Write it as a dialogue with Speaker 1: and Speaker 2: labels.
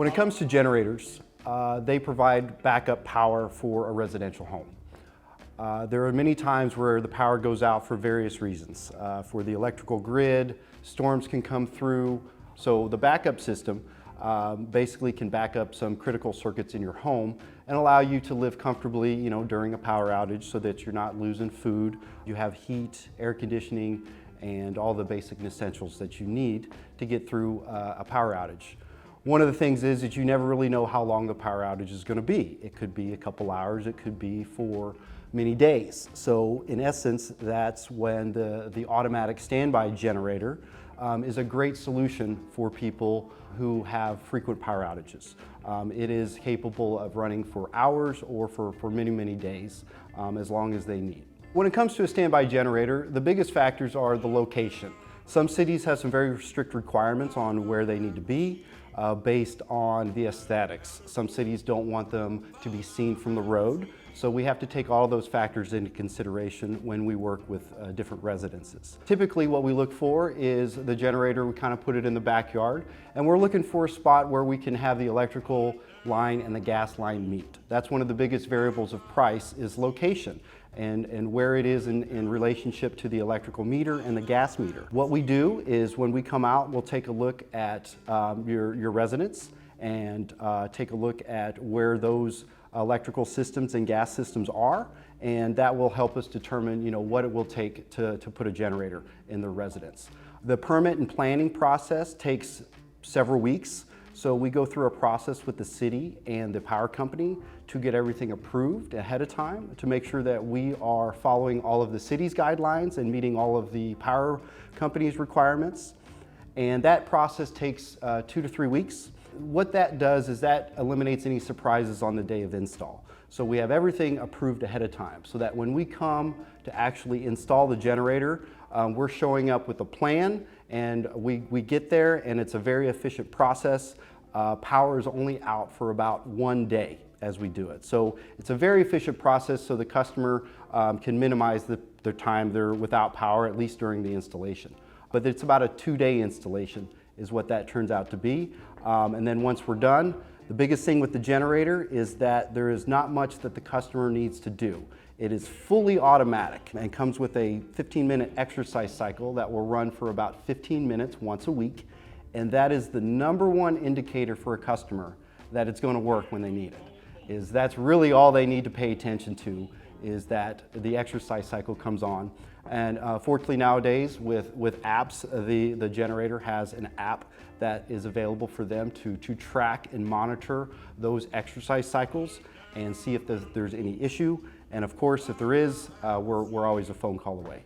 Speaker 1: When it comes to generators, they provide backup power for a residential home. There are many times where the power goes out for various reasons. For the electrical grid, storms can come through. So the backup system basically can back up some critical circuits in your home and allow you to live comfortably, during a power outage so that you're not losing food. You have heat, air conditioning, and all the basic essentials that you need to get through a power outage. One of the things is that you never really know how long the power outage is going to be. It could be a couple hours, it could be for many days. So in essence, that's when the automatic standby generator is a great solution for people who have frequent power outages. It is capable of running for hours or for many, many days, as long as they need. When it comes to a standby generator, the biggest factors are the location. Some cities have some very strict requirements on where they need to be based on the aesthetics. Some cities don't want them to be seen from the road, so we have to take all those factors into consideration when we work with different residences. Typically what we look for is the generator, we kind of put it in the backyard, and we're looking for a spot where we can have the electrical line and the gas line meet. That's one of the biggest variables of price is location. And where it is in relationship to the electrical meter and the gas meter. What we do is when we come out, we'll take a look at your residence and take a look at where those electrical systems and gas systems are, and that will help us determine what it will take to put a generator in the residence. The permit and planning process takes several weeks. So we go through a process with the city and the power company to get everything approved ahead of time to make sure that we are following all of the city's guidelines and meeting all of the power company's requirements. And that process takes 2 to 3 weeks. What that does is that eliminates any surprises on the day of install. So we have everything approved ahead of time so that when we come to actually install the generator, we're showing up with a plan and we get there and it's a very efficient process. Power is only out for about 1 day as we do it. So it's a very efficient process so the customer can minimize their time they're without power, at least during the installation. But it's about a 2-day installation is what that turns out to be. And then once we're done, the biggest thing with the generator is that there is not much that the customer needs to do. It is fully automatic and comes with a 15-minute exercise cycle that will run for about 15 minutes once a week. And that is the #1 indicator for a customer that it's going to work when they need it. That's really all they need to pay attention to is that the exercise cycle comes on. And fortunately nowadays with apps, the generator has an app that is available for them to track and monitor those exercise cycles and see if there's any issue. And of course, if there is, we're always a phone call away.